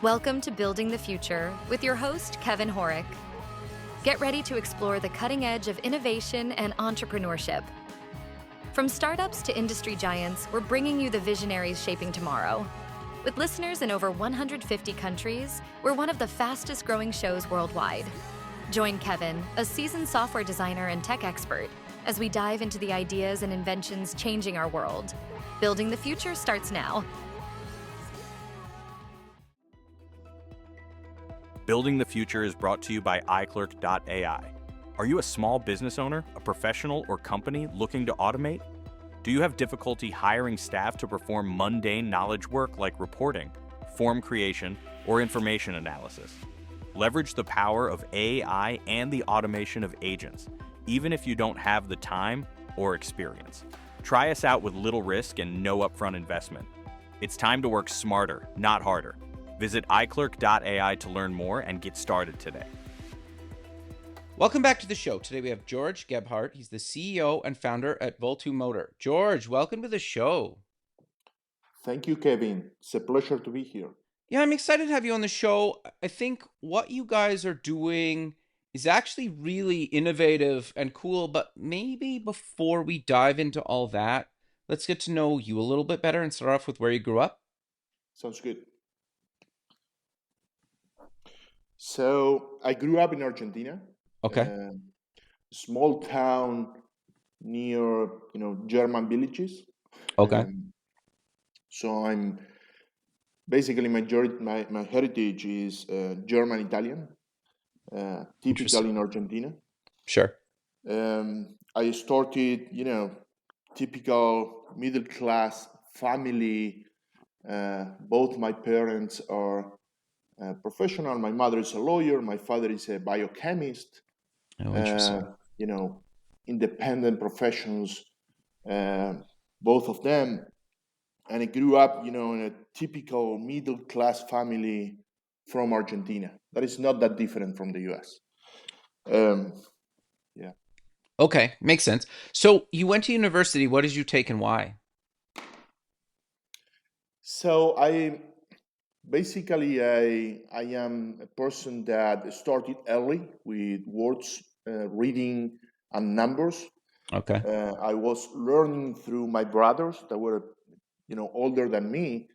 Welcome to Building the Future with your host, Kevin Horick. Get ready to explore the cutting edge of innovation and entrepreneurship. From startups to industry giants, we're bringing you the visionaries shaping tomorrow. With listeners in over 150 countries, we're one of the fastest growing shows worldwide. Join Kevin, a seasoned software designer and tech expert, as we dive into the ideas and inventions changing our world. Building the Future starts now. Building the Future is brought to you by iClerk.ai. Are you a small business owner, a professional, or company looking to automate? Do you have difficulty hiring staff to perform mundane knowledge work like reporting, form creation, or information analysis? Leverage the power of AI and the automation of agents, even if you don't have the time or experience. Try us out with little risk and no upfront investment. It's time to work smarter, not harder. Visit iClerk.ai to learn more and get started today. Welcome back to the show. Today we have George Gebhart. He's the CEO and founder at Voltu Motor. George, welcome to the show. Thank you, Kevin. It's a pleasure to be here. Yeah, I'm excited to have you on the show. I think what you guys are doing is actually really innovative and cool, but maybe before we dive into all that, let's get to know you a little bit better and start off with where you grew up. Sounds good. So I grew up in Argentina. Okay. Small town near, German villages. Okay. So I'm basically my heritage is German Italian, typical in Argentina. Sure. I started, typical middle class family. Both my parents are professional. My mother is a lawyer. My father is a biochemist. Oh, interesting. Independent professions, both of them. And I grew up, in a typical middle class family from Argentina. That is not that different from the US. Yeah. Okay, makes sense. So you went to university. What did you take and why? So I am a person that started early with words, reading, and numbers. Okay. I was learning through my brothers that were, older than me.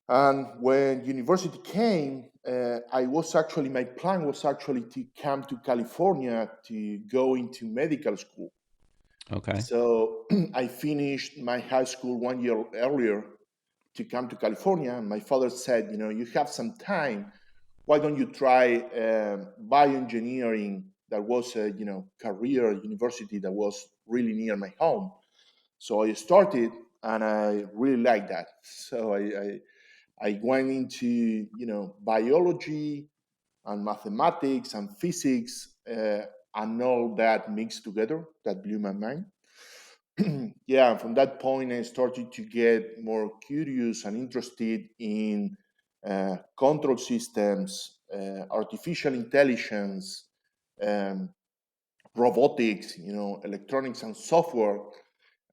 And when university came, my plan was actually to come to California to go into medical school. Okay. So I finished my high school 1 year earlier to come to California. My father said, you have some time. Why don't you try bioengineering? That was a career university that was really near my home. So I started, and I really liked that. So I went into biology and mathematics and physics, and all that mixed together. That blew my mind. Yeah, from that point, I started to get more curious and interested in control systems, artificial intelligence, um, robotics, electronics and software,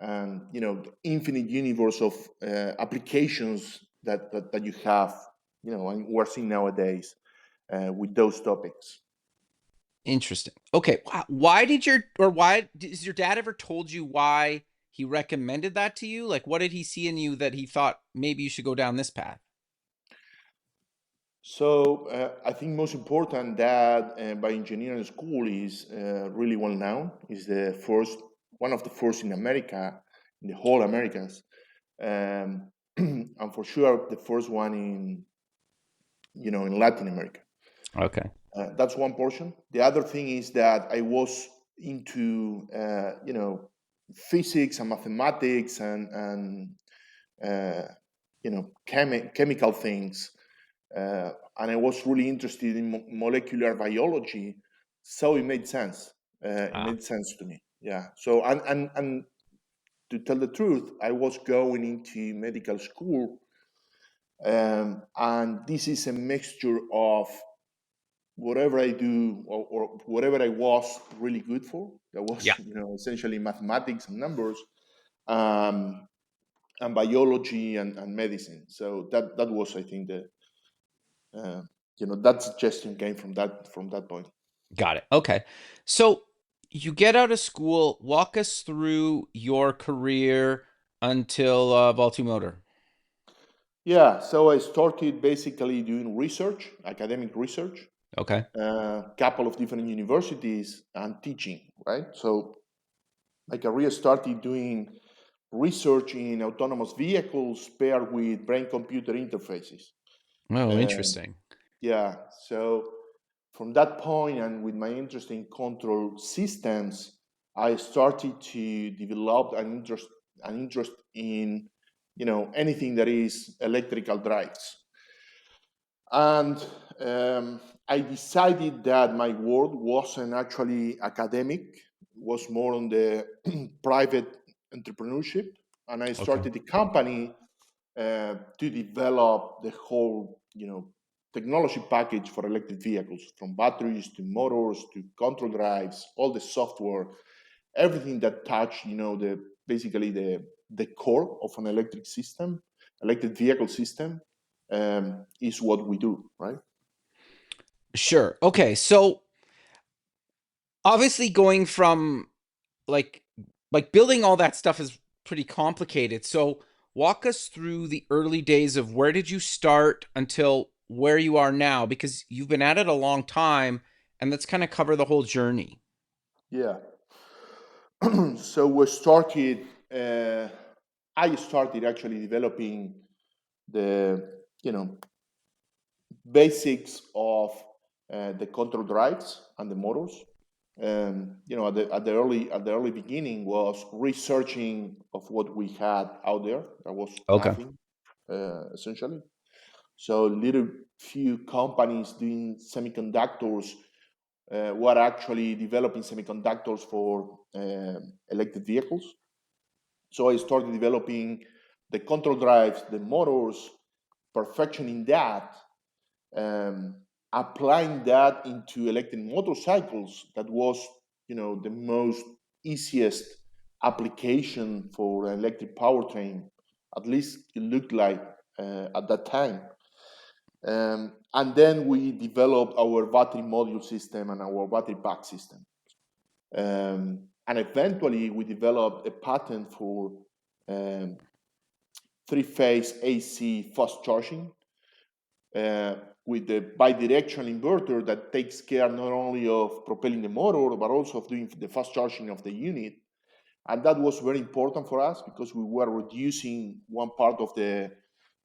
and the infinite universe of applications that you have, and we're seeing nowadays with those topics. Interesting. Okay. Why has your dad ever told you why he recommended that to you? Like, what did he see in you that he thought maybe you should go down this path? So I think most important that bioengineering school is really well known. Is one of the first in America, in the whole Americas, and for sure the first one in Latin America. Okay. That's one portion. The other thing is that I was into physics and mathematics and chemical things. And I was really interested in molecular biology, so it made sense. It made sense to me. Yeah. So and to tell the truth, I was going into medical school, and this is a mixture of whatever I do or whatever I was really good for. That was essentially mathematics and numbers. And biology and medicine. So that was, I think, Uh, that suggestion came from that point. Got it. Okay. So you get out of school. Walk us through your career until Baltimore. Yeah, so I started basically doing research, academic research, Okay. couple of different universities and teaching, right? So my career started doing research in autonomous vehicles paired with brain-computer interfaces. Oh, Um, interesting. yeah, so from that point and with my interest in control systems, I started to develop an interest in anything that is electrical drives. And I decided that my world wasn't actually academic, was more on the private entrepreneurship. And I Okay. started the company to develop the whole, technology package for electric vehicles, from batteries to motors to control drives, all the software, everything that touched, basically the core of an electric vehicle system, is what we do, right? Sure. Okay. So obviously going from like building all that stuff is pretty complicated. So walk us through the early days of where did you start until where you are now, because you've been at it a long time, and let's kind of cover the whole journey. Yeah. So we started. I started actually developing the basics of the control drives and the motors. At the early beginning was researching of what we had out there. There was Okay. nothing, essentially. So little few companies doing semiconductors were actually developing semiconductors for electric vehicles. So I started developing the control drives, the motors, perfectioning that, um, applying that into electric motorcycles. That was, the most easiest application for an electric powertrain. At least it looked like at that time. And then we developed our battery module system and our battery pack system. And eventually, we developed a patent for um, three-phase AC fast charging uh, with the bidirectional inverter that takes care not only of propelling the motor, but also of doing the fast charging of the unit. And that was very important for us because we were reducing one part of the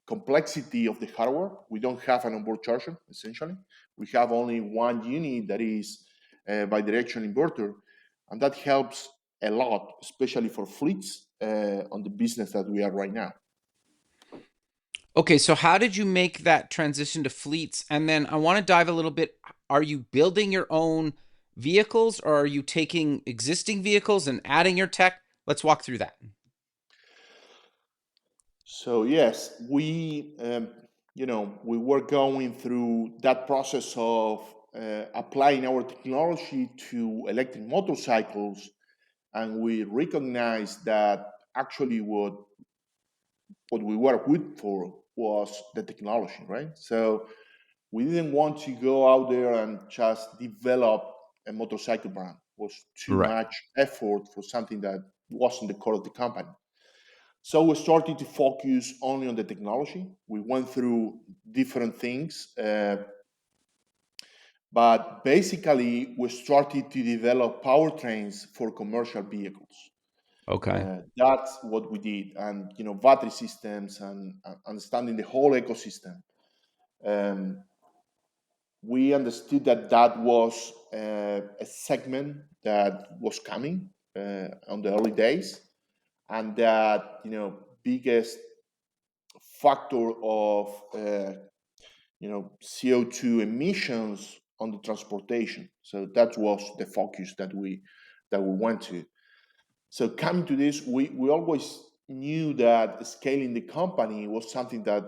complexity of the hardware. We don't have an onboard charger, essentially. We have only one unit that is a bidirectional inverter, and that helps a lot, especially for fleets on the business that we are right now. Okay, so how did you make that transition to fleets? And then I want to dive a little bit. Are you building your own vehicles, or are you taking existing vehicles and adding your tech? Let's walk through that. So yes, we were going through that process of applying our technology to electric motorcycles, and we recognized that actually what we were good for was the technology, right? So we didn't want to go out there and just develop a motorcycle brand. It was too Right. much effort for something that wasn't the core of the company. So we started to focus only on the technology. We went through different things, but basically we started to develop powertrains for commercial vehicles. Okay. That's what we did, and battery systems and understanding the whole ecosystem. Um, we understood that that was a segment that was coming on the early days, and that biggest factor of CO2 emissions on the transportation. So that was the focus that we went to. So coming to this, we always knew that scaling the company was something that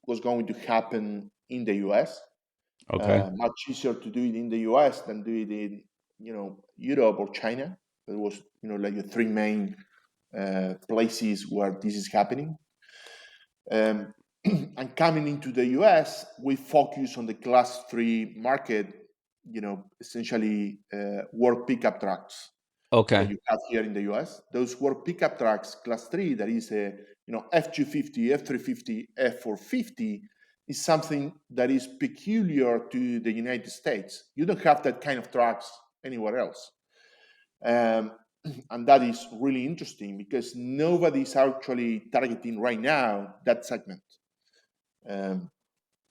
was going to happen in the US. Okay. Much easier to do it in the US than do it in Europe or China. It was like the three main places where this is happening. Um, and coming into the US, we focus on the class 3 market, essentially work pickup trucks that Okay. you have here in the US. Those work pickup trucks, class 3, that is a F250, F350, F450, is something that is peculiar to the United States. You don't have that kind of trucks anywhere else. And that is really interesting because nobody's actually targeting right now that segment.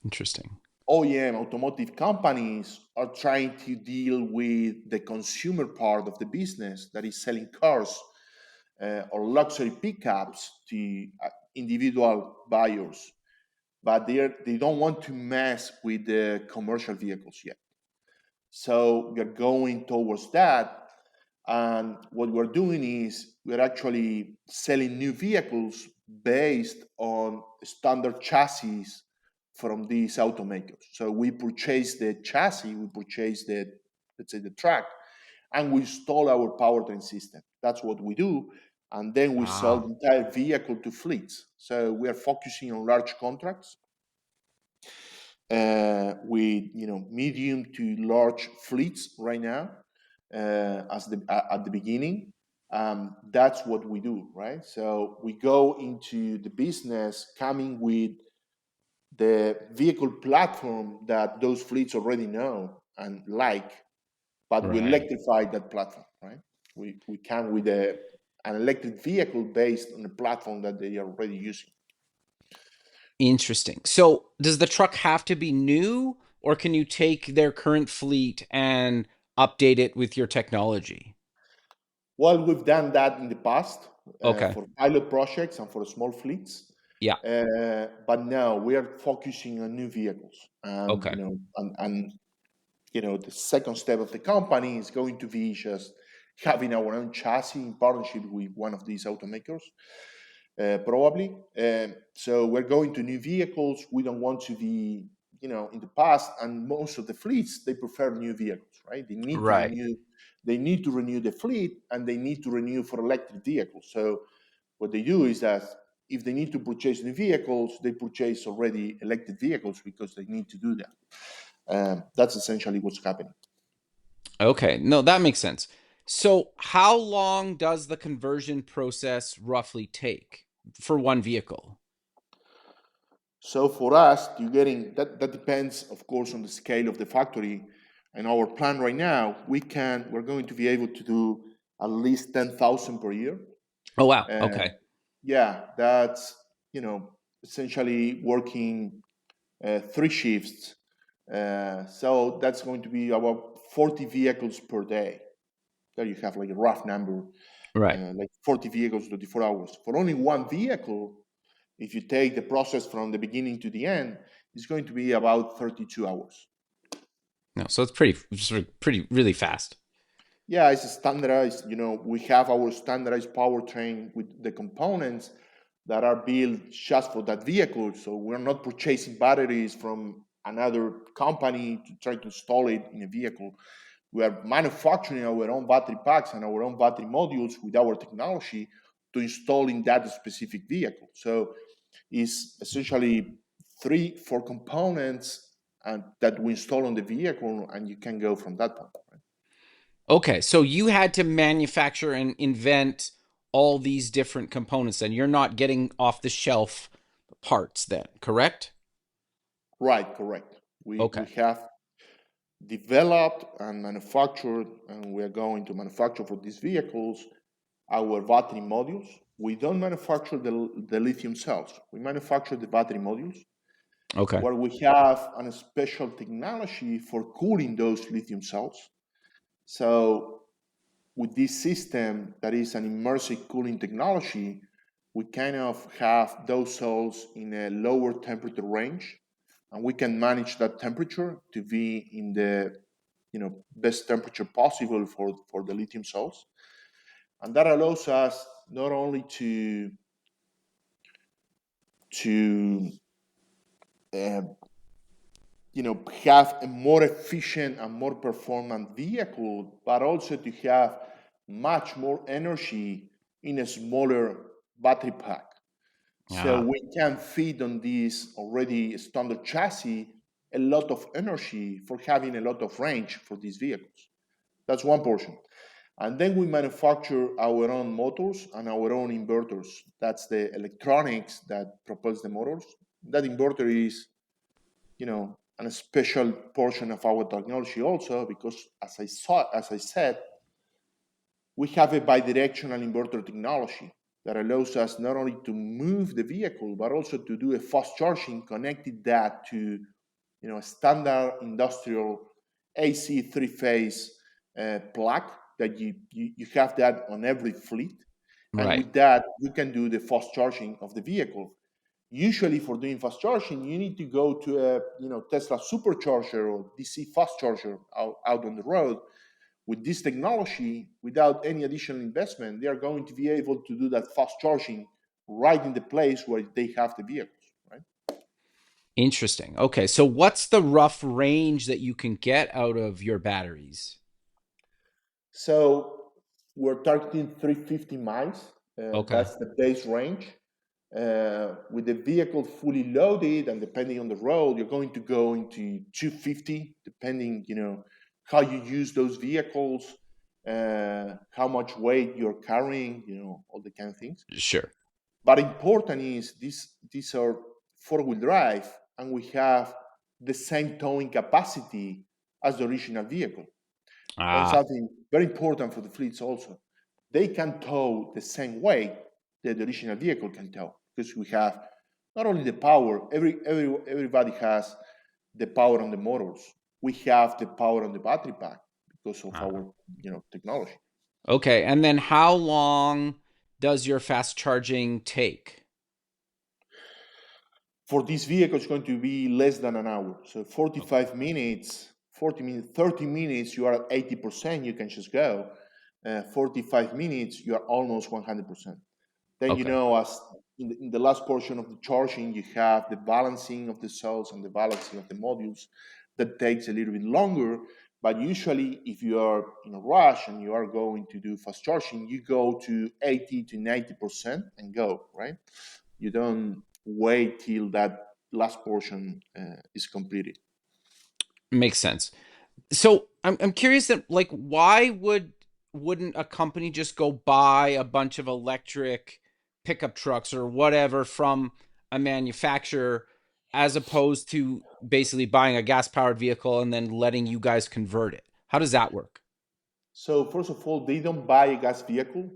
Interesting. OEM automotive companies are trying to deal with the consumer part of the business that is selling cars or luxury pickups to individual buyers, but they don't want to mess with the commercial vehicles yet. So we're going towards that. And what we're doing is we're actually selling new vehicles based on standard chassis from these automakers. So we purchase the chassis, we purchase let's say, the truck, and we install our powertrain system. That's what we do. And then we sell Ah, the entire vehicle to fleets. So we are focusing on large contracts with medium to large fleets right now at the beginning. That's what we do, right? So we go into the business coming with the vehicle platform that those fleets already know and like, but we right. electrify that platform, right? We come with an electric vehicle based on the platform that they are already using. Interesting. So, does the truck have to be new, or can you take their current fleet and update it with your technology? Well, we've done that in the past Okay. for pilot projects and for small fleets. Yeah. But now we are focusing on new vehicles, and Okay. the second step of the company is going to be just having our own chassis in partnership with one of these automakers, probably. So we're going to new vehicles. We don't want to be, in the past, and most of the fleets, they prefer new vehicles, right? They need to Right. renew. They need to renew the fleet, and they need to renew for electric vehicles. So what they do is that if they need to purchase new vehicles, they purchase already electric vehicles because they need to do that. That's essentially what's happening. Okay. No, that makes sense. So, how long does the conversion process roughly take for one vehicle? So for us, you getting that depends, of course, on the scale of the factory. And our plan right now, we're going to be able to do at least 10,000 per year. Oh, wow. Uh, Okay. yeah, that's essentially working 3 shifts. So that's going to be about 40 vehicles per day. There you have like a rough number, Right. like 40 vehicles, 24 hours. For only one vehicle, if you take the process from the beginning to the end, it's going to be about 32 hours. No, so it's pretty really fast. Yeah, it's standardized. We have our standardized powertrain with the components that are built just for that vehicle. So we're not purchasing batteries from another company to try to install it in a vehicle. We are manufacturing our own battery packs and our own battery modules with our technology to install in that specific vehicle. So it's essentially 3, 4 components and that we install on the vehicle, and you can go from that point. Right? Okay, so you had to manufacture and invent all these different components, and you're not getting off the shelf parts then, correct? Right, correct. We Okay. have developed and manufactured, and we are going to manufacture for these vehicles our battery modules. We don't manufacture the lithium cells. We manufacture the battery modules, Okay. where we have a special technology for cooling those lithium cells. So with this system that is an immersive cooling technology, we kind of have those cells in a lower temperature range, and we can manage that temperature to be in the best temperature possible for the lithium cells. And that allows us not only to uh, have a more efficient and more performant vehicle, but also to have much more energy in a smaller battery pack. So Ah, we can feed on this already standard chassis a lot of energy for having a lot of range for these vehicles. That's one portion. And then we manufacture our own motors and our own inverters. That's the electronics that propels the motors. That inverter is, a special portion of our technology also because, as I said, we have a bidirectional inverter technology that allows us not only to move the vehicle but also to do a fast charging, connected that to a standard industrial AC three-phase plug that you have that on every fleet, and right. with that you can do the fast charging of the vehicle. Usually, for doing fast charging, you need to go to a Tesla supercharger or DC fast charger out on the road. With this technology, without any additional investment, they are going to be able to do that fast charging right in the place where they have the vehicles, right? Interesting. Okay, so what's the rough range that you can get out of your batteries? So we're targeting 350 miles. Okay, That's the base range. With the vehicle fully loaded and depending on the road, you're going to go into 250, depending, how you use those vehicles, how much weight you're carrying, all the kind of things. sure. But important is these are four-wheel drive, and we have the same towing capacity as the original vehicle. That's Ah, something very important for the fleets also. They can tow the same way that the original vehicle can tow because we have not only the power, everybody has the power on the motors. We have the power on the battery pack because of ah. our technology. Okay, and then how long does your fast charging take? For this vehicle, it's going to be less than an hour. So Okay. 45 minutes, 40 minutes, 30 minutes, you are at 80%, you can just go. 45 minutes, you are almost 100%. Then, Okay. as in the last portion of the charging, you have the balancing of the cells and the balancing of the modules. That takes a little bit longer. But usually, if you are in a rush and you are going to do fast charging, you go to 80 to 90% and go, right? You don't wait till that last portion is completed. Makes sense. So I'm curious that, like, why wouldn't a company just go buy a bunch of electric pickup trucks or whatever from a manufacturer, as opposed to basically buying a gas powered vehicle and then letting you guys convert it? How does that work? So first of all, they don't buy a gas vehicle.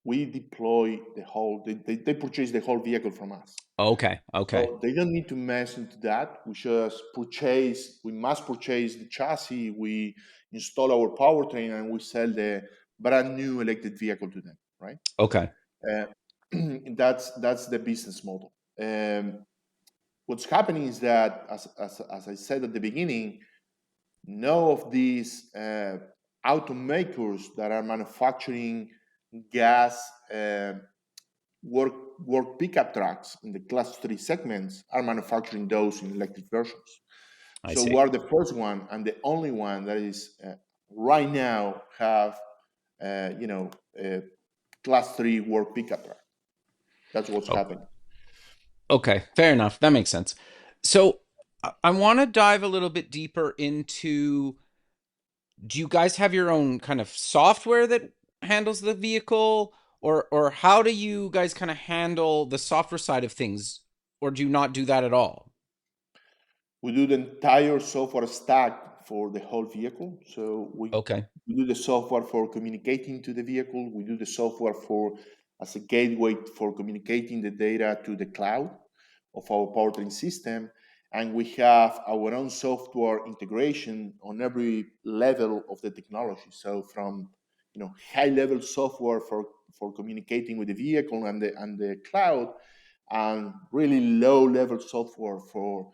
We deploy the whole. They purchase the whole vehicle from us. Okay. Okay. So they don't need to mess into that. We just purchase. We must purchase the chassis. We install our powertrain, and we sell the brand new electric vehicle to them. Right. Okay. Uh, that's the business model. What's happening is that, as I said at the beginning, no of these automakers that are manufacturing gas work work pickup trucks in the class 3 segments are manufacturing those in electric versions. I So see. we're the first one and the only one that is right now have uh, you know a class 3 work pickup truck. That's what's Oh, happening. okay. Fair enough. That makes sense. So I want to dive a little bit deeper into, do you guys have your own kind of software that handles the vehicle, or how do you guys kind of handle the software side of things, or do you not do that at all? We do the entire software stack for the whole vehicle. So Okay. we do the software for communicating to the vehicle. We do the software for as a gateway for communicating the data to the cloud of our powertrain system. And we have our own software integration on every level of the technology. So from high level software for communicating with the vehicle and the cloud, and really low level software for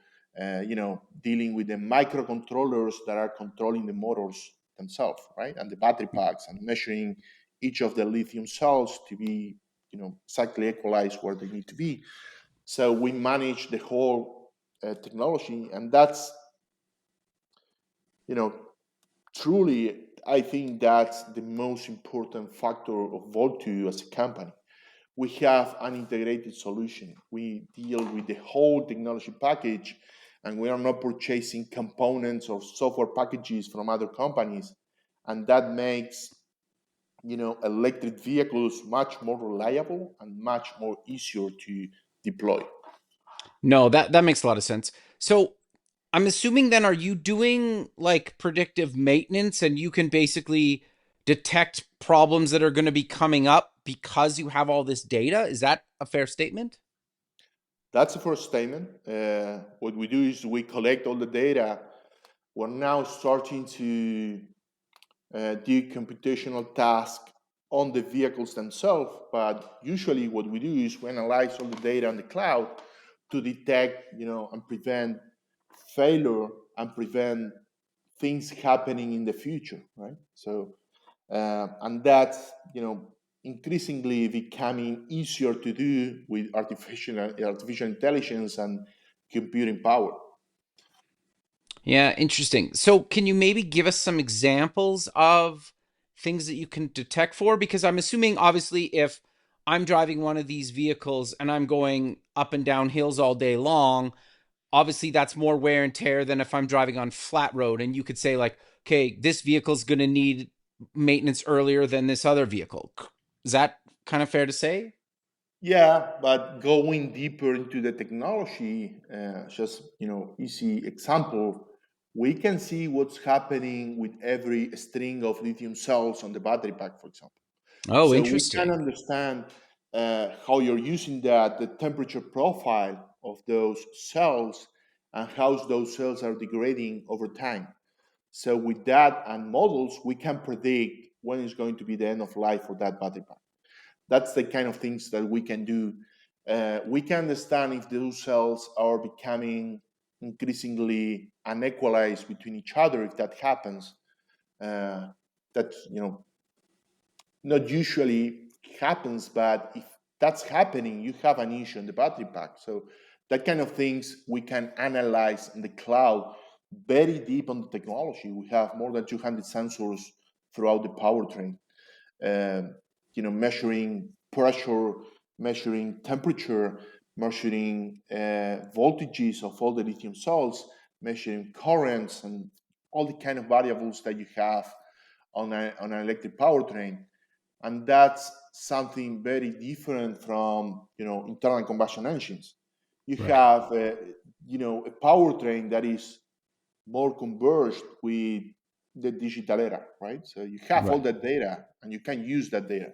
dealing with the microcontrollers that are controlling the motors themselves, right? And the battery packs and measuring each of the lithium cells to be, exactly equalized where they need to be. So we manage the whole technology, and that's, you know, truly, I think that's the most important factor of Voltu as a company. we have an integrated solution. We deal with the whole technology package, and we are not purchasing components or software packages from other companies, and that makes electric vehicles much more reliable and much more easier to deploy. No, that makes a lot of sense. So I'm assuming then, are you doing like predictive maintenance and you can basically detect problems that are going to be coming up because you have all this data? Is that a fair statement? That's the first statement. What we do is we collect all the data. We're now starting to do computational tasks on the vehicles themselves, but usually what we do is we analyze all the data on the cloud to detect, and prevent failure and prevent things happening in the future, right? So, and that's increasingly becoming easier to do with artificial intelligence and computing power. Yeah, interesting. So, can you maybe give us some examples of things that you can detect for? Because I'm assuming, obviously, if I'm driving one of these vehicles and I'm going up and down hills all day long, obviously that's more wear and tear than if I'm driving on flat road. And you could say, like, okay, this vehicle's going to need maintenance earlier than this other vehicle. Is that kind of fair to say? Yeah, but going deeper into the technology, just easy example, we can see what's happening with every string of lithium cells on the battery pack, for example. Oh, So we can interesting. understand how you're using that, the temperature profile of those cells, and how those cells are degrading over time. So with that and models, we can predict when is going to be the end of life for that battery pack. That's the kind of things that we can do. We can understand if those cells are becoming increasingly unequalized between each other. If that happens, that not usually happens, but if that's happening, you have an issue in the battery pack. So that kind of things we can analyze in the cloud, very deep on the technology. We have more than 200 sensors throughout the powertrain, um, measuring pressure, measuring temperature, measuring voltages of all the lithium cells, measuring currents, and all the kind of variables that you have on an electric powertrain. And that's something very different from internal combustion engines. You Right. have a powertrain that is more converged with the digital era, right? So you have all Right. that data and you can use that data.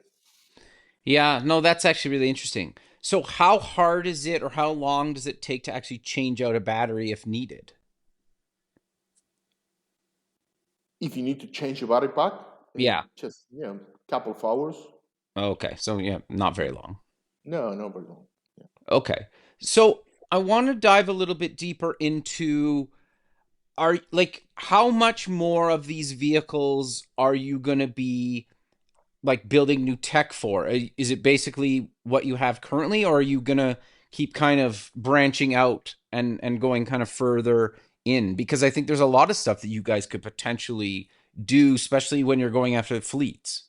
Yeah, no, that's actually really interesting. So, how hard is it, or how long does it take to actually change out a battery if needed? If you need to change a battery pack, Yeah. just couple of hours. Okay. So, yeah, not very long. No, very long. Okay. So, I want to dive a little bit deeper into, are like, how much more of these vehicles are you going to be like building new tech for? Is it basically what you have currently, or are you gonna keep kind of branching out and going kind of further in? Because I think there's a lot of stuff that you guys could potentially do, especially when you're going after fleets.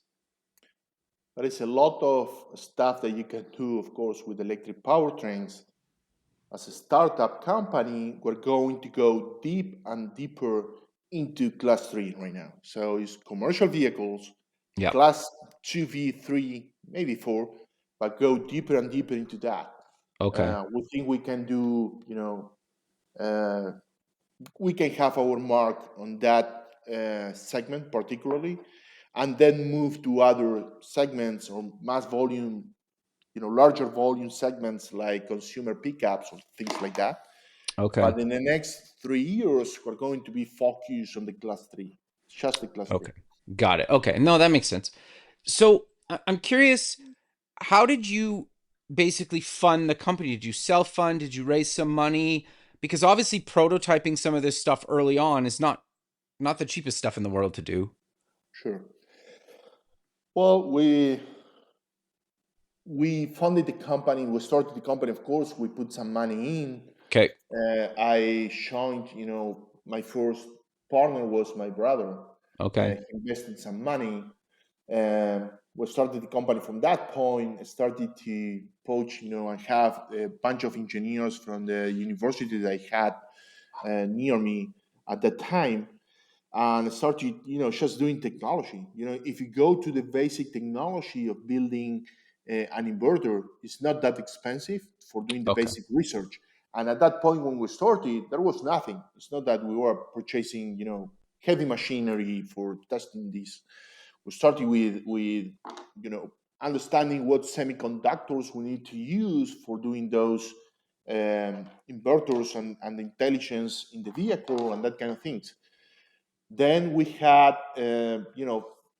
There is a lot of stuff that you can do, of course, with electric powertrains. As a startup company, we're going to go deep and deeper into class 3 right now. So it's commercial vehicles, Yeah. class 2V, 3, maybe 4, but go deeper and deeper into that. Okay. We think we can do, uh, we can have our mark on that segment particularly, and then move to other segments or mass volume, larger volume segments like consumer pickups or things like that. Okay. But in the next 3 years, we're going to be focused on the class 3, just the class 3. Okay. Got it. Okay. No, that makes sense. So I'm curious, how did you basically fund the company? Did you self fund? Did you raise some money? Because obviously prototyping some of this stuff early on is not the cheapest stuff in the world to do. Sure. Well, we funded the company. We started the company. Of course, we put some money in. Okay. I joined. My first partner was my brother. Okay. He invested some money. Um, we started the company from that point, started to poach, and have a bunch of engineers from the university that I had near me at that time, and started, just doing technology. If you go to the basic technology of building an inverter, it's not that expensive for doing the Okay. basic research. And at that point when we started, there was nothing. It's not that we were purchasing, heavy machinery for testing this. We started with understanding what semiconductors we need to use for doing those inverters and the intelligence in the vehicle and that kind of things. Then we had,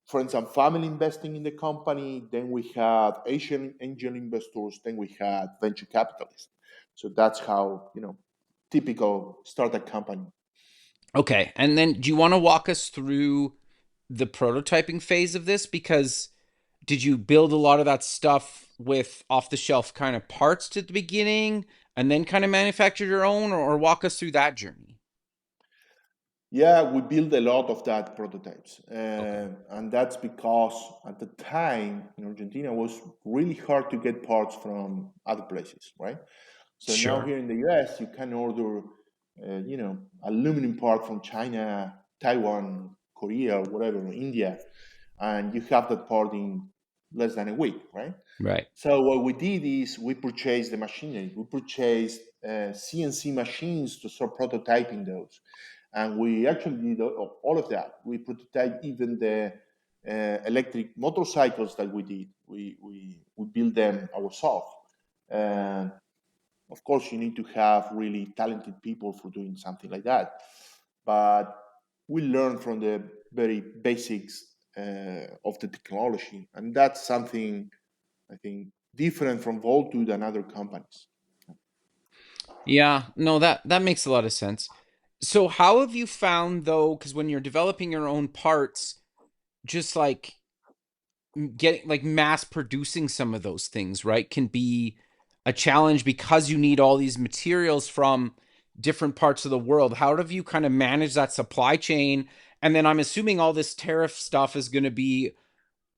friends and family investing in the company. Then we had Asian angel investors. Then we had venture capitalists. So that's how, typical startup company. Okay. And then do you want to walk us through the prototyping phase of this? Because did you build a lot of that stuff with off the shelf kind of parts to the beginning and then kind of manufacture your own, or walk us through that journey? Yeah, we built a lot of that prototypes, Okay. and that's because at the time in Argentina it was really hard to get parts from other places, right? So now Sure. here in the US, you can order, aluminum part from China, Taiwan, Korea, whatever, India, and you have that part in less than a week, right? Right. So what we did is we purchased the machinery. We purchased CNC machines to start prototyping those, and we actually did all of that. We prototyped even the electric motorcycles that we did. We built them ourselves. And of course, you need to have really talented people for doing something like that. But we learn from the very basics of the technology, and that's something I think different from Voltu than other companies. Yeah, no, that makes a lot of sense. So how have you found though, because when you're developing your own parts, just like getting like mass producing some of those things, right, can be a challenge because you need all these materials from different parts of the world. How have you kind of managed that supply chain? And then I'm assuming all this tariff stuff is going to be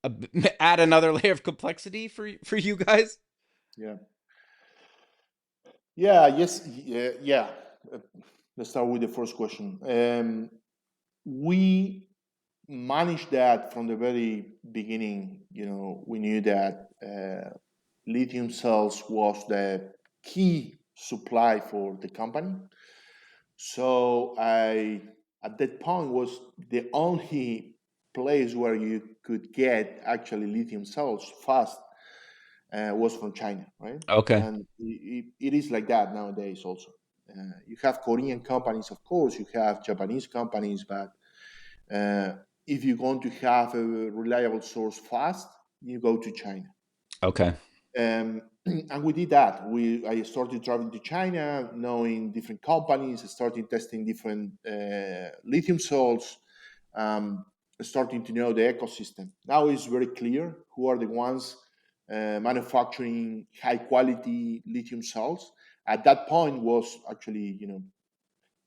a, add another layer of complexity for you guys. Yeah. Yeah. Yes. Yeah. Yeah. Uh, Let's start with the first question. We managed that from the very beginning. We knew that lithium cells was the key supply for the company. So I, at that point, was the only place where you could get actually lithium cells fast was from China, right? Okay, And it is like that nowadays. Also, you have Korean companies, of course. You have Japanese companies, but uh, if you're going to have a reliable source fast, you go to China. okay, And we did that. I started traveling to China, knowing different companies, starting testing different lithium salts, um, starting to know the ecosystem. Now it's very clear who are the ones manufacturing high quality lithium salts. At that point, was actually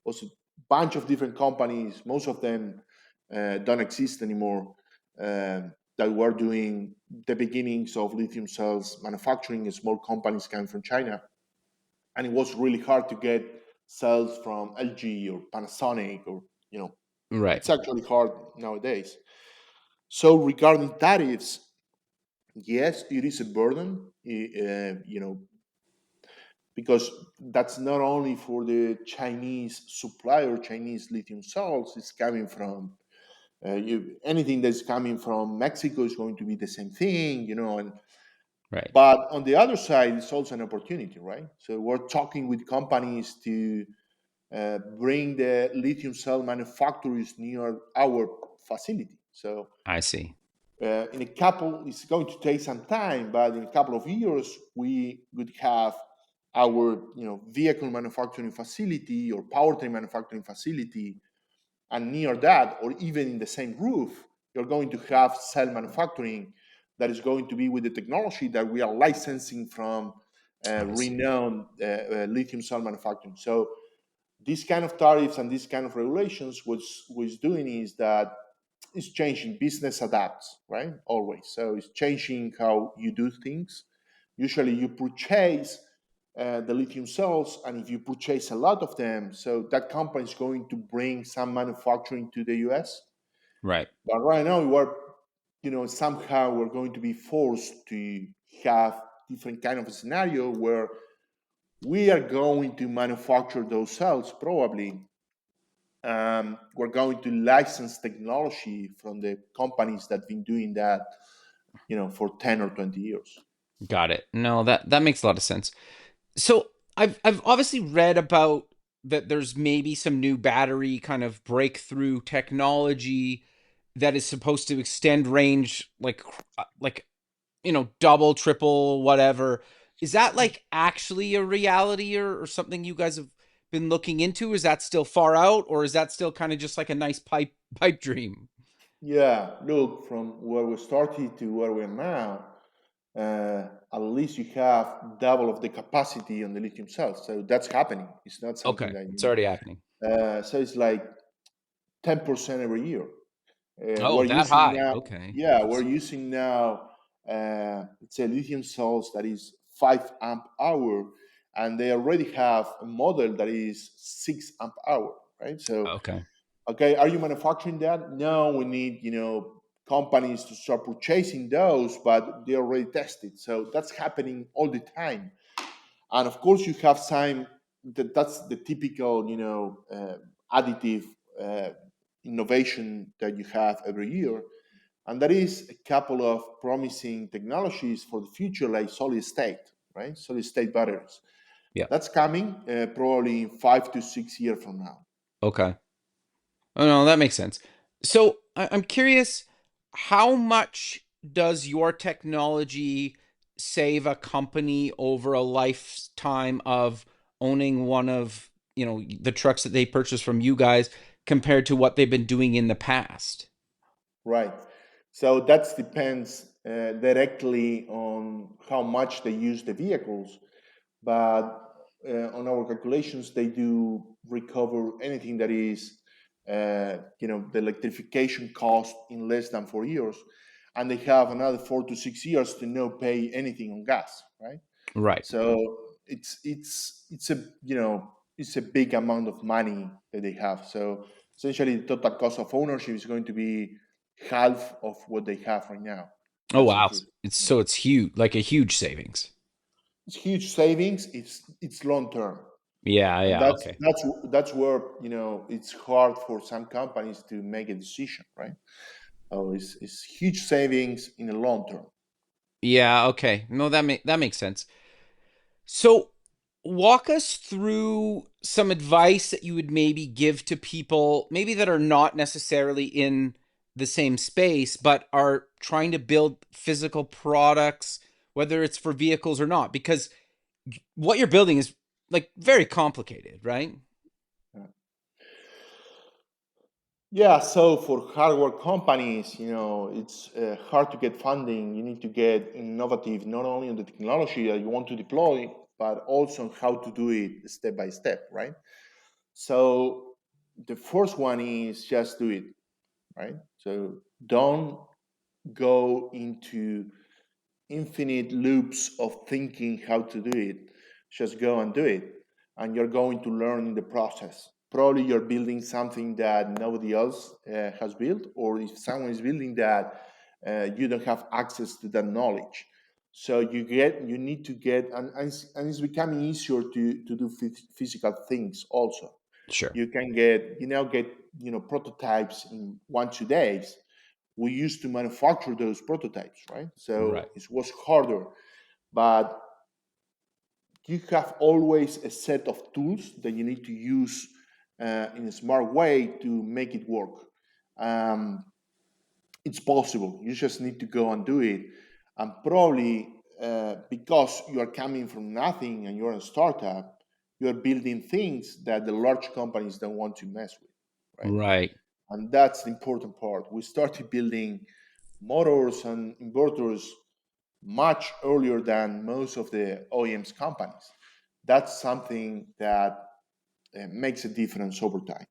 was a bunch of different companies. Most of them don't exist anymore. That were doing the beginnings of lithium cells manufacturing. Small companies came from China, and it was really hard to get cells from LG or Panasonic, or right. it's actually hard nowadays. So regarding tariffs, yes, it is a burden. Because that's not only for the Chinese supplier, Chinese lithium salts. It's coming from anything that's coming from Mexico is going to be the same thing, And Right. but on the other side, it's also an opportunity, right? So we're talking with companies to bring the lithium cell manufacturers near our facility. So I see. in a couple, it's going to take some time, but in a couple of years, we would have our vehicle manufacturing facility or powertrain manufacturing facility, and near that, or even in the same roof, you're going to have cell manufacturing that is going to be with the technology that we are licensing from I see. renowned lithium cell manufacturing. So these kind of tariffs and these kind of regulations, what's doing is that it's changing. Business adapts, right? Always. So it's changing how you do things. Usually you purchase the lithium cells, and if you purchase a lot of them, so that company is going to bring some manufacturing to the US. Right. But right now, somehow we're going to be forced to have different kind of a scenario where we are going to manufacture those cells probably. We're going to license technology from the companies that have been doing that, for 10 or 20 years. Got it. No, that makes a lot of sense. So I've obviously read about that there's maybe some new battery kind of breakthrough technology that is supposed to extend range like double, triple, whatever. Is that like actually a reality or something you guys have been looking into? Is that still far out, or is that still kind of just like a nice pipe dream? Yeah, look, from where we started to where we are now, at least you have double of the capacity on the lithium cells. So that's happening. It's not something Okay, that it's already happening. so it's like 10% every year. Oh, We're that using high. now, Okay, yeah, we're interesting. using now, it's a lithium cells that is 5 amp hour, and they already have a model that is 6 amp hour, right? So, Okay, okay, are you manufacturing that? No, we need, companies to start purchasing those, but they already tested. So that's happening all the time. And of course, you have some, that's the typical, additive uh, innovation that you have every year. And there is a couple of promising technologies for the future, like solid state, right? Solid state batteries. yeah, That's coming probably in 5 to 6 years from now. okay. Oh no, that makes sense. So I'm curious, how much does your technology save a company over a lifetime of owning one of, the trucks that they purchase from you guys compared to what they've been doing in the past? Right. So that depends directly on how much they use the vehicles. But on our calculations, they do recover anything that is, the electrification cost in less than 4 years, and they have another 4 to 6 years to not pay anything on gas, right? Right. So it's a it's a big amount of money that they have. So essentially, the total cost of ownership is going to be half of what they have right now. Oh That's the wow. truth. Yeah. It's huge, like a huge savings. It's huge savings. It's long term, Yeah, and yeah, okay. that's where it's hard for some companies to make a decision, right? Oh, it's huge savings in the long term. Yeah, okay. No, that makes sense. So, walk us through some advice that you would maybe give to people, maybe that are not necessarily in the same space, but are trying to build physical products, whether it's for vehicles or not, because what you're building is like very complicated, right? Yeah. Yeah, so for hardware companies, it's hard to get funding. You need to get innovative, not only on the technology that you want to deploy, but also on how to do it step by step, right? So the first one is just do it, right? So don't go into infinite loops of thinking how to do it. Just go and do it. And you're going to learn in the process. Probably you're building something that nobody else has built, or if someone is building that, you don't have access to that knowledge. So you need to get, and it's becoming easier to do physical things also. Sure. You can get prototypes in 1 2 days. We used to manufacture those prototypes, right? So Right. it was harder, but you have always a set of tools that you need to use in a smart way to make it work. Um, it's possible. You just need to go and do it. And probably because you are coming from nothing and you're a startup, you're building things that the large companies don't want to mess with, right? Right. And that's the important part. We started building motors and inverters much earlier than most of the OEMs companies. That's something that makes a difference over time.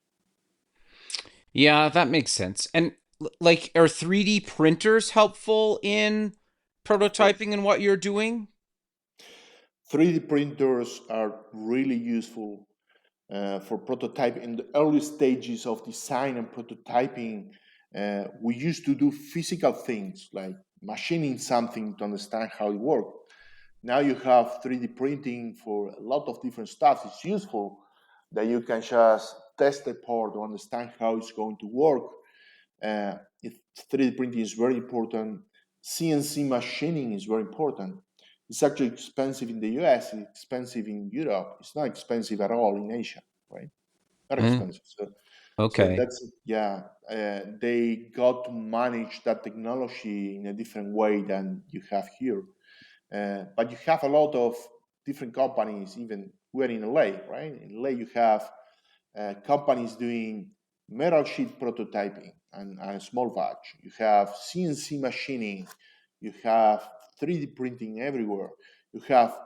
Yeah, that makes sense. And Like, are 3D printers helpful in Of course. prototyping and what you're doing? 3D printers are really useful for prototyping in the early stages of design and prototyping. We used to do physical things like machining something to understand how it worked. Now you have 3D printing for a lot of different stuff. It's useful that you can just test the part to understand how it's going to work. If 3D printing is very important, CNC machining is very important. It's actually expensive in the US, it's expensive in Europe. It's not expensive at all in Asia, right? Not Mm, expensive. So okay. that's, yeah. They got to manage that technology in a different way than you have here. But you have a lot of different companies. Even we're in LA, right? In LA, you have companies doing metal sheet prototyping and small batch. You have CNC machining. You have 3D printing everywhere. You have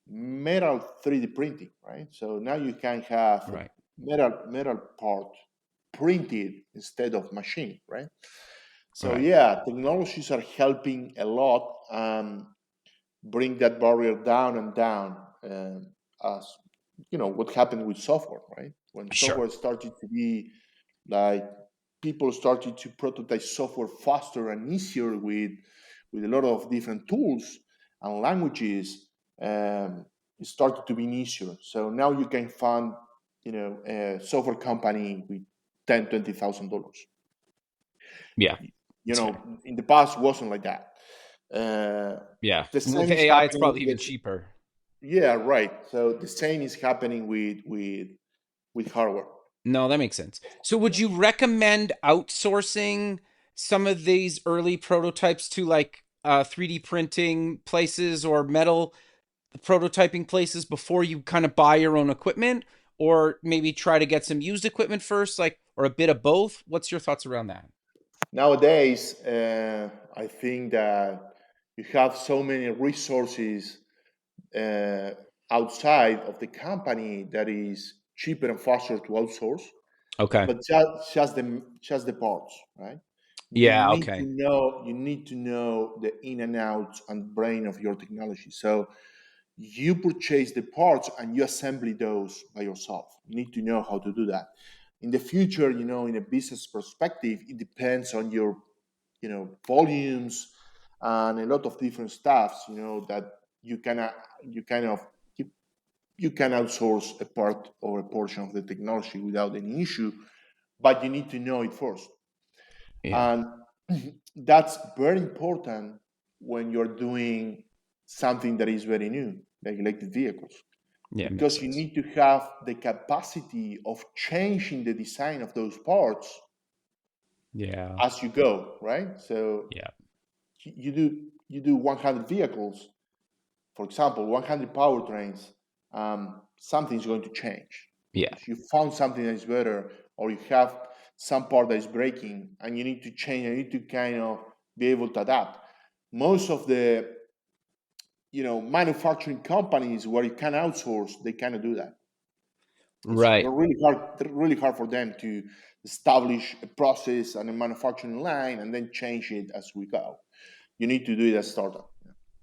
metal 3D printing, right? So now you can have a Right. metal part printed instead of machine, right? So Right. yeah, technologies are helping a lot. Bring that barrier down and down, as you know what happened with software, right? When Sure. software started to be like, people started to prototype software faster and easier with a lot of different tools and languages. It started to be easier, so now you can fund, a software company with $10,000-$20,000. Yeah. You That's fair. know, in the past, it wasn't like that. uh, Yeah. the With same is AI, it's happening probably even with, cheaper. yeah, right. So the same is happening with hardware. No, that makes sense. So would Yeah. you recommend outsourcing some of these early prototypes to like 3D printing places or metal prototyping places before you kind of buy your own equipment, or maybe try to get some used equipment first, like, or a bit of both? What's your thoughts around that? Nowadays, I think that you have so many resources uh, outside of the company that is cheaper and faster to outsource. Okay. But just the parts, right? Yeah, okay. You need to know the in and outs and brain of your technology. So you purchase the parts and you assemble those by yourself. You need to know how to do that. In the future, in a business perspective, it depends on your, volumes and a lot of different stuffs, that you can you kind of you, you can outsource a part or a portion of the technology without any issue, but you need to know it first. Yeah. And that's very important when you're doing something that is very new, like electric vehicles, Yeah, it makes because you sense. need to have the capacity of changing the design of those parts Yeah. as you go, right? So Yeah. you do 100 vehicles, for example, 100 powertrains. Something's going to change Yeah. because you found something that is better, or you have some part that is breaking, and you need to change. And you need to kind of be able to adapt. Most of the manufacturing companies where you can outsource, they cannot do that. It's Right. really hard for them to establish a process and a manufacturing line and then change it as we go. You need to do it as startup.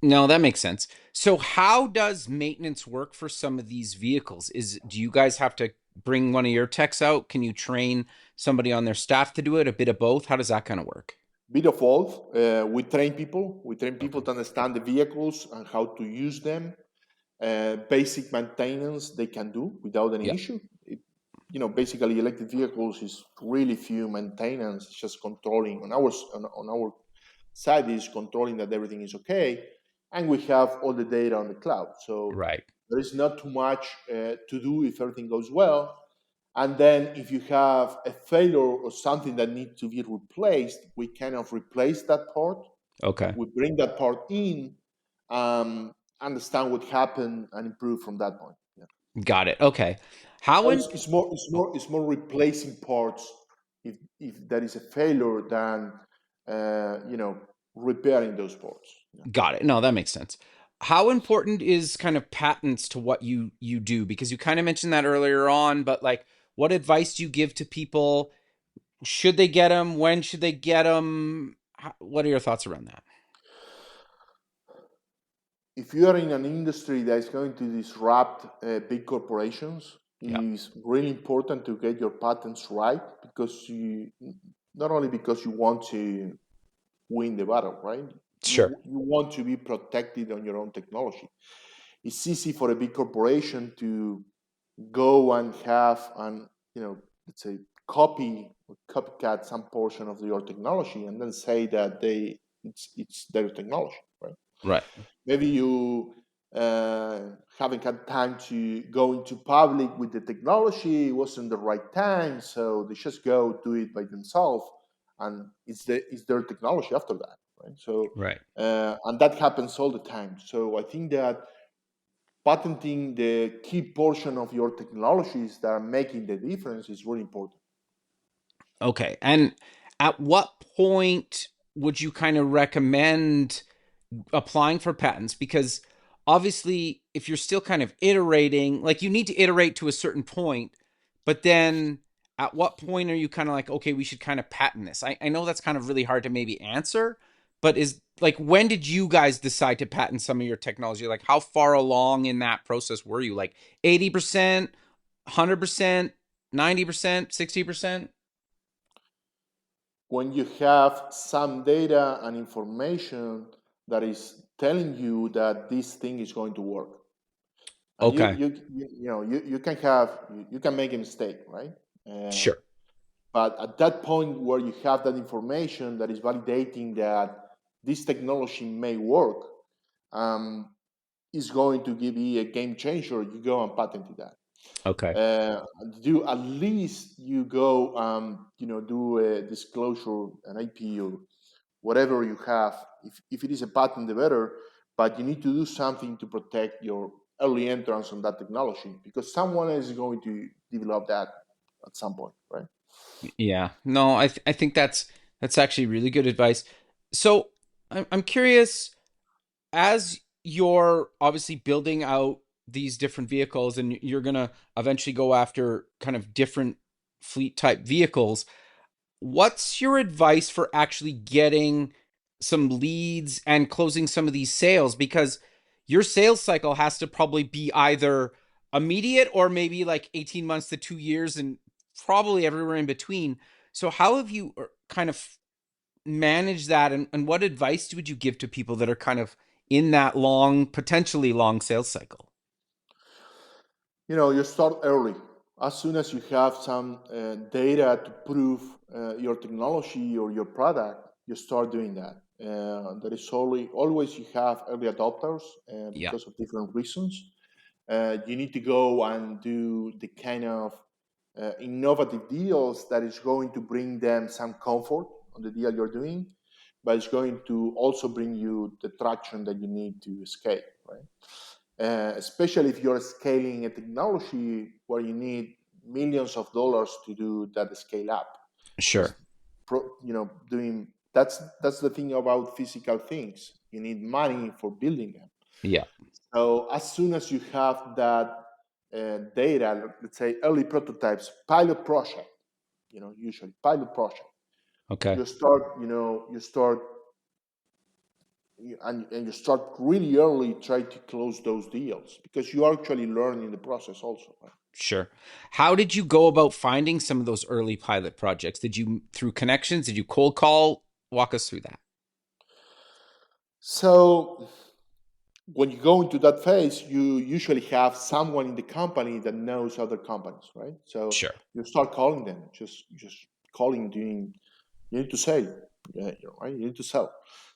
No, that makes sense. So how does maintenance work for some of these vehicles? Do you guys have to bring one of your techs out? Can you train somebody on their staff to do it? A bit of both? How does that kind of work? Bit of both. We train people. We train people Okay. to understand the vehicles and how to use them. Basic maintenance they can do without any Yeah. issue. Basically, electric vehicles is really few maintenance. It's just controlling on our side is controlling that everything is okay, and we have all the data on the cloud. So Right. there is not too much to do if everything goes well. And then if you have a failure or something that needs to be replaced, we kind of replace that part. Okay. We bring that part in, understand what happened, and improve from that point. Yeah. Got it. Okay. How So in it's more replacing parts if there is a failure than repairing those parts. Yeah. Got it. No, that makes sense. How important is kind of patents to what you do? Because you kind of mentioned that earlier on, but like what advice do you give to people Should they get them? When should they get them? What are your thoughts around that? If you are in an industry that is going to disrupt big corporations, Yeah. it's really important to get your patents right, because you, not only because you want to win the battle, right? Sure. You want to be protected on your own technology. It's easy for a big corporation to go and have an, let's say, copycat some portion of your technology, and then say that it's their technology, right? Right. Maybe you haven't had time to go into public with the technology. It wasn't the right time, so they just go do it by themselves, and it's their technology after that, right? So, Right. and that happens all the time. So I think that patenting the key portion of your technologies that are making the difference is really important. Okay. And at what point would you kind of recommend applying for patents? Because obviously, if you're still kind of iterating, like you need to iterate to a certain point, but then at what point are you kind of like, okay, we should kind of patent this? I know that's kind of really hard to maybe answer, but is like, when did you guys decide to patent some of your technology? Like, how far along in that process were you? Like 80%, 100%, 90%, 60%? When you have some data and information that is telling you that this thing is going to work, and Okay. you can have, you can make a mistake, right? uh, Sure. but at that point where you have that information that is validating that this technology may work, um, is going to give you a game changer, you go and patent that. Okay. Do at least you go, do a disclosure, an IP, or whatever you have. If it is a patent, the better. But you need to do something to protect your early entrance on that technology, because someone else is going to develop that at some point, right? Yeah. No, I think that's actually really good advice. So I'm curious, as you're obviously building out these different vehicles and you're gonna eventually go after kind of different fleet type vehicles, what's your advice for actually getting some leads and closing some of these sales? Because your sales cycle has to probably be either immediate or maybe like 18 months to 2 years and probably everywhere in between. So, how have you kind of managed that? And what advice would you give to people that are kind of in that long, potentially long sales cycle? You start early. As soon as you have some data to prove your technology or your product, you start doing that. There is always you have early adopters Yeah, because of different reasons. You need to go and do the kind of innovative deals that is going to bring them some comfort on the deal you're doing, but it's going to also bring you the traction that you need to scale, right? Especially if you're scaling a technology where you need millions of dollars to do that scale up. sure. Because doing that's the thing about physical things. You need money for building them. Yeah. So as soon as you have that data, let's say early prototypes, pilot project, usually pilot project, Okay. and you start really early, try to close those deals, because you actually learn in the process also, right? Sure. How did you go about finding some of those early pilot projects? Did you through connections? Did you cold call? Walk us through that. So when you go into that phase, you usually have someone in the company that knows other companies, right? So Sure. you start calling them, just calling, doing. You need to sell, yeah, right? You need to sell.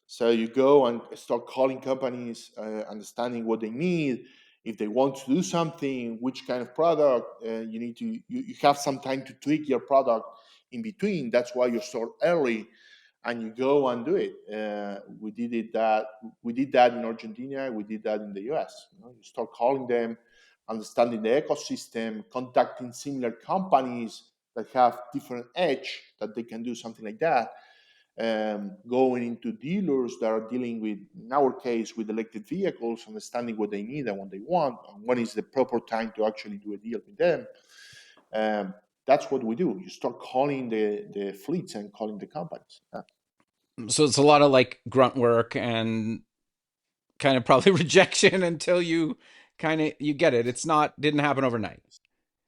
So you go and start calling companies, understanding what they need, if they want to do something, which kind of product. You have some time to tweak your product in between. That's why you start early and you go and do it. We did that in Argentina. We did that in the US. You start calling them, understanding the ecosystem, contacting similar companies that have different edge that they can do something like that. Going into dealers that are dealing with, in our case, with electric vehicles, understanding what they need and what they want, and when is the proper time to actually do a deal with them. that's what we do. You start calling the fleets and calling the companies. So it's a lot of like grunt work and kind of probably rejection until you get it. Didn't happen overnight.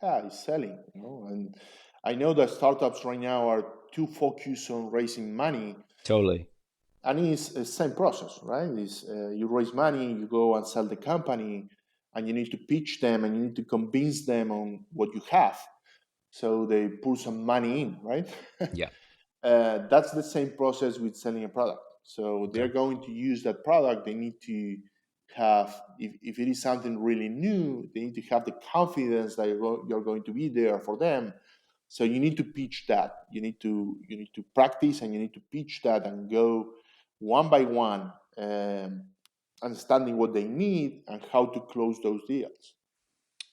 Yeah, it's selling, and I know that startups right now are too focused on raising money, Totally. and it's the same process, right? You raise money, you go and sell the company, and you need to pitch them, and you need to convince them on what you have, so they put some money in, right? Yeah. That's the same process with selling a product. So Okay. they're going to use that product. They need to have, if it is something really new, they need to have the confidence that you're going to be there for them. So you need to pitch that. You need to practice, and you need to pitch that and go one by one, understanding what they need and how to close those deals.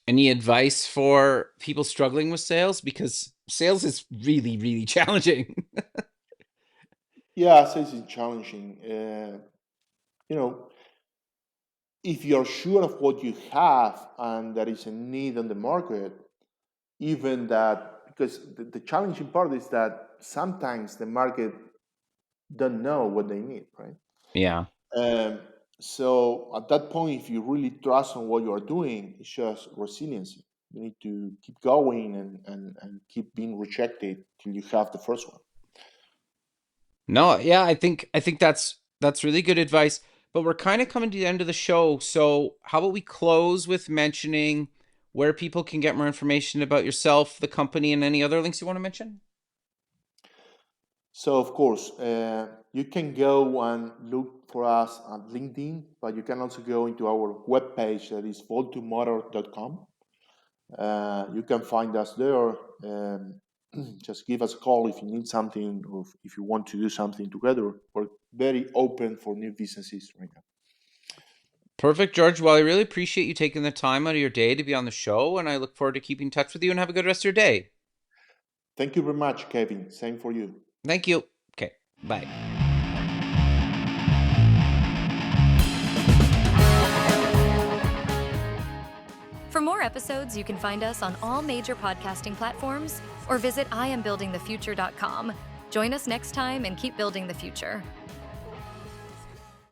Any advice for people struggling with sales? Because sales is really, really challenging. Yeah, sales is challenging. You know, if you're sure of what you have and there is a need on the market, even that, because the challenging part is that sometimes the market don't know what they need, right? Yeah. Um, so at that point, if you really trust on what you are doing, it's just resiliency. You need to keep going and keep being rejected till you have the first one. No, yeah, I think that's really good advice. But we're kind of coming to the end of the show. So how about we close with mentioning where people can get more information about yourself, the company, and any other links you want to mention? So, of course, you can go and look for us at LinkedIn, but you can also go into our webpage that is voltomotor.com. You can find us there. Just give us a call if you need something or if you want to do something together. We're very open for new businesses right now. Perfect, George. Well, I really appreciate you taking the time out of your day to be on the show, and I look forward to keeping in touch with you, and have a good rest of your day. Thank you very much, Kevin. Same for you. Thank you. Okay, bye. For more episodes, you can find us on all major podcasting platforms or visit IamBuildingTheFuture.com. Join us next time and keep building the future.